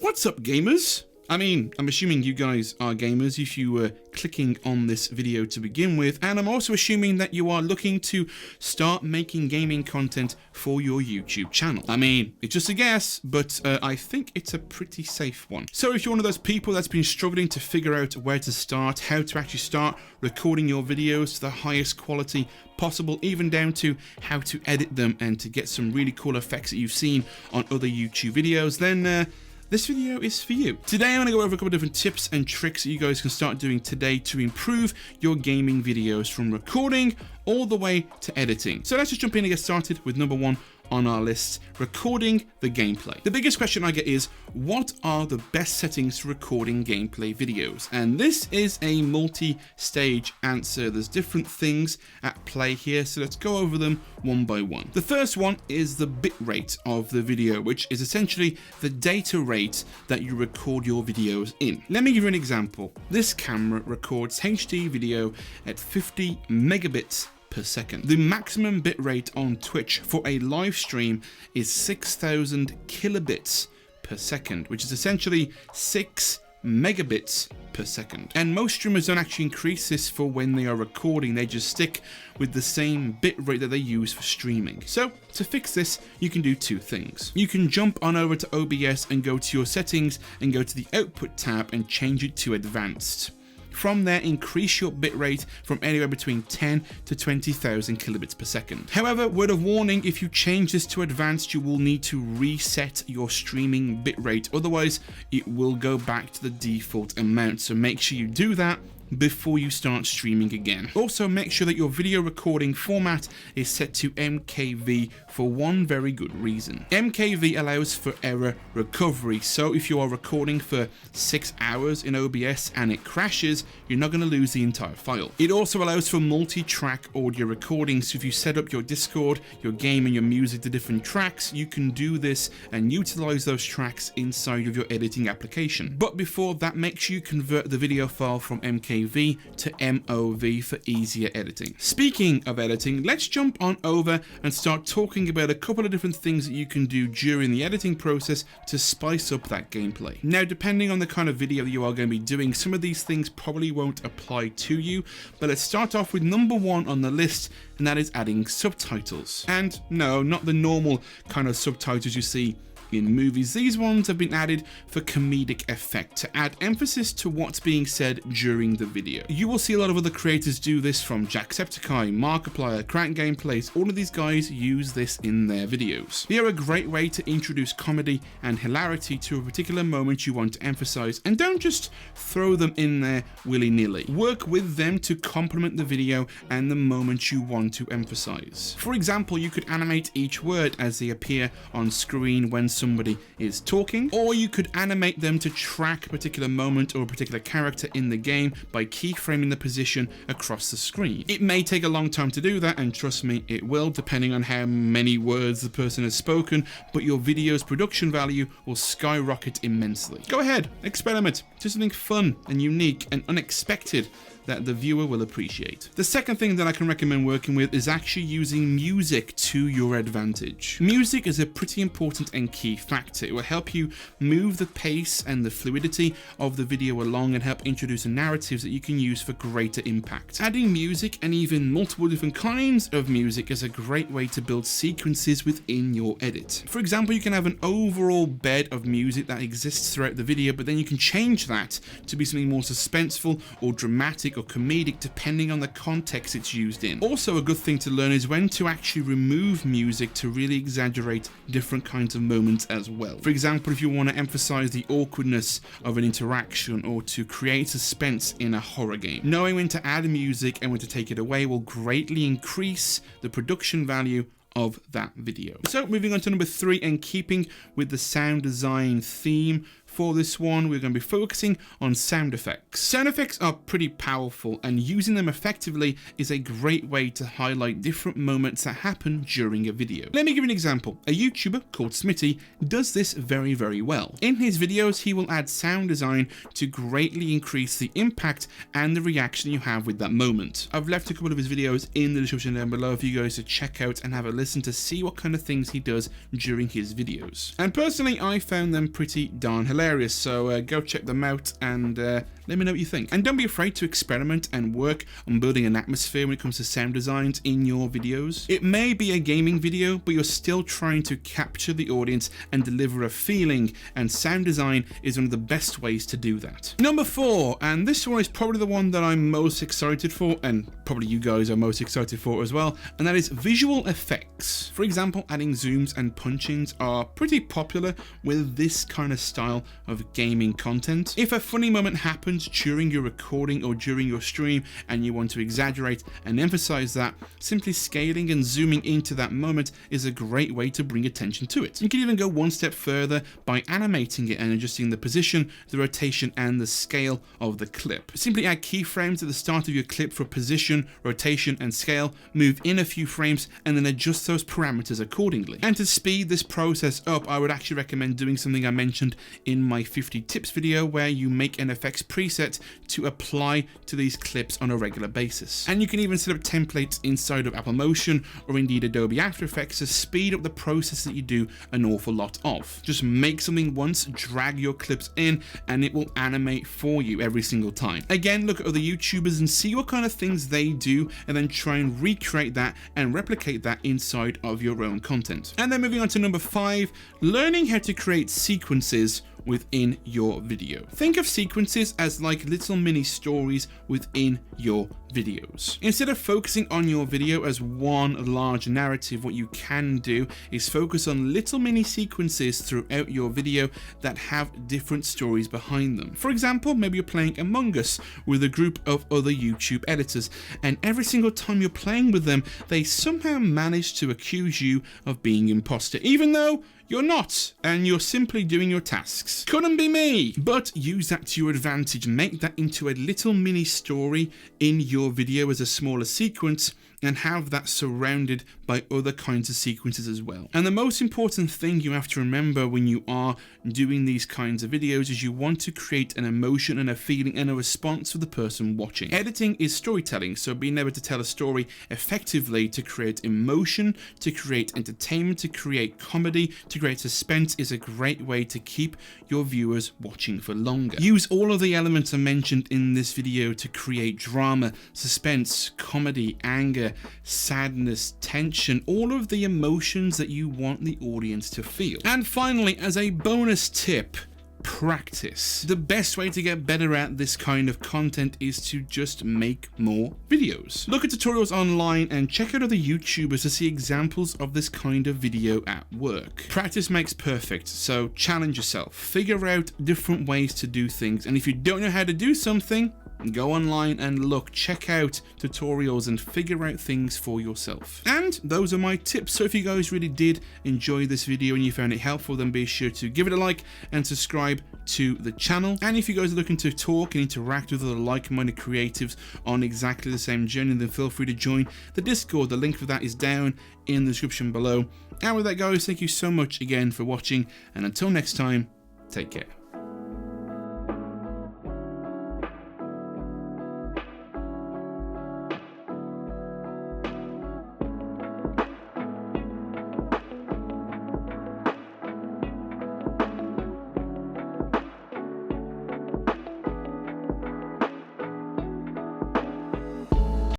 What's up, gamers? I mean, I'm assuming you guys are gamers if you were clicking on this video to begin with, and I'm also assuming that you are looking to start making gaming content for your YouTube channel. I mean, it's just a guess, but I think it's a pretty safe one. So if you're one of those people that's been struggling to figure out where to start, how to actually start recording your videos to the highest quality possible, even down to how to edit them and to get some really cool effects that you've seen on other YouTube videos, then this video is for you. Today I'm going to go over a couple of different tips and tricks that you guys can start doing today to improve your gaming videos from recording all the way to editing. So let's just jump in and get started with number one on our list, recording the gameplay. The biggest question I get is, what are the best settings for recording gameplay videos? And this is a multi-stage answer. There's different things at play here, so let's go over them one by one. The first one is the bitrate of the video, which is essentially the data rate that you record your videos in. Let me give you an example. This camera records HD video at 50 megabits per second. The maximum bitrate on Twitch for a live stream is 6,000 kilobits per second, which is essentially 6 megabits per second. And most streamers don't actually increase this for when they are recording, they just stick with the same bitrate that they use for streaming. So to fix this, you can do two things. You can jump on over to OBS and go to your settings and go to the output tab and change it to advanced. From there, increase your bitrate from anywhere between 10 to 20,000 kilobits per second. However, word of warning, if you change this to advanced, you will need to reset your streaming bitrate. Otherwise, it will go back to the default amount. So make sure you do that before you start streaming again. Also, make sure that your video recording format is set to MKV for one very good reason. MKV allows for error recovery, so if you are recording for 6 hours in OBS and it crashes, you're not going to lose the entire file. It also allows for multi-track audio recording, so if you set up your Discord, your game and your music to different tracks, you can do this and utilize those tracks inside of your editing application. But before that, make sure you convert the video file from MKV to MOV for easier editing. Speaking of editing, let's jump on over and start talking about a couple of different things that you can do during the editing process to spice up that gameplay. Now, depending on the kind of video that you are going to be doing, some of these things probably won't apply to you, but let's start off with number one on the list, and that is adding subtitles. And no, not the normal kind of subtitles you see in movies. These ones have been added for comedic effect, to add emphasis to what's being said during the video. You will see a lot of other creators do this, from Jacksepticeye, Markiplier, Crank Gameplays. All of these guys use this in their videos. They are a great way to introduce comedy and hilarity to a particular moment you want to emphasize, and don't just throw them in there willy-nilly. Work with them to complement the video and the moment you want to emphasize. For example, you could animate each word as they appear on screen when somebody is talking, or you could animate them to track a particular moment or a particular character in the game by keyframing the position across the screen. It may take a long time to do that, and trust me, it will, depending on how many words the person has spoken, but your video's production value will skyrocket immensely. Go ahead, experiment, do something fun and unique and unexpected that the viewer will appreciate. The second thing that I can recommend working with is actually using music to your advantage. Music is a pretty important and key factor. It will help you move the pace and the fluidity of the video along and help introduce narratives that you can use for greater impact. Adding music, and even multiple different kinds of music, is a great way to build sequences within your edit. For example, you can have an overall bed of music that exists throughout the video, but then you can change that to be something more suspenseful or dramatic or comedic, depending on the context it's used in. Also, a good thing to learn is when to actually remove music to really exaggerate different kinds of moments as well. For example, if you want to emphasize the awkwardness of an interaction or to create suspense in a horror game, knowing when to add music and when to take it away will greatly increase the production value of that video. So moving on to number three, and keeping with the sound design theme for this one, we're going to be focusing on sound effects. Sound effects are pretty powerful, and using them effectively is a great way to highlight different moments that happen during a video. Let me give you an example. A YouTuber called Smitty does this very, very well. In his videos, he will add sound design to greatly increase the impact and the reaction you have with that moment. I've left a couple of his videos in the description down below for you guys to check out and have a listen to see what kind of things he does during his videos. And personally, I found them pretty darn hilarious. hilarious, so go check them out and let me know what you think. And don't be afraid to experiment and work on building an atmosphere when it comes to sound designs in your videos. It may be a gaming video, but you're still trying to capture the audience and deliver a feeling, and sound design is one of the best ways to do that. Number 4, and this one is probably the one that I'm most excited for, and probably you guys are most excited for as well, and that is visual effects. For example, adding zooms and punch-ins are pretty popular with this kind of style of gaming content. If a funny moment happens during your recording or during your stream and you want to exaggerate and emphasize that, simply scaling and zooming into that moment is a great way to bring attention to it. You can even go one step further by animating it and adjusting the position, the rotation, and the scale of the clip. Simply add keyframes at the start of your clip for position, rotation, and scale, move in a few frames, and then adjust those parameters accordingly. And to speed this process up, I would actually recommend doing something I mentioned in my 50 tips video, where you make an effects preset to apply to these clips on a regular basis. And you can even set up templates inside of Apple Motion or indeed Adobe After Effects to speed up the process that you do an awful lot of. Just make something once, drag your clips in, and it will animate for you every single time. Again, look at other YouTubers and see what kind of things they do, and then try and recreate that and replicate that inside of your own content. And then moving on to number 5, learning how to create sequences within your video. Think of sequences as like little mini stories within your videos. Instead of focusing on your video as one large narrative, what you can do is focus on little mini sequences throughout your video that have different stories behind them. For example, maybe you're playing Among Us with a group of other YouTube editors, and every single time you're playing with them, they somehow manage to accuse you of being imposter, even though you're not, and you're simply doing your tasks. Couldn't be me! But use that to your advantage. Make that into a little mini story in your video as a smaller sequence, and have that surrounded by other kinds of sequences as well. And the most important thing you have to remember when you are doing these kinds of videos is you want to create an emotion and a feeling and a response for the person watching. Editing is storytelling, so being able to tell a story effectively to create emotion, to create entertainment, to create comedy, to create suspense is a great way to keep your viewers watching for longer. Use all of the elements I mentioned in this video to create drama, suspense, comedy, anger, sadness, tension, all of the emotions that you want the audience to feel. And finally, as a bonus tip, practice. The best way to get better at this kind of content is to just make more videos. Look at tutorials online and check out other YouTubers to see examples of this kind of video at work. Practice makes perfect, so challenge yourself. Figure out different ways to do things, and if you don't know how to do something, go online and look, check out tutorials and figure out things for yourself. And those are my tips. So if you guys really did enjoy this video and you found it helpful, then be sure to give it a like and subscribe to the channel. And if you guys are looking to talk and interact with other like-minded creatives on exactly the same journey, then feel free to join the Discord. The link for that is down in the description below. And with that, guys, thank you so much again for watching, and until next time, take care.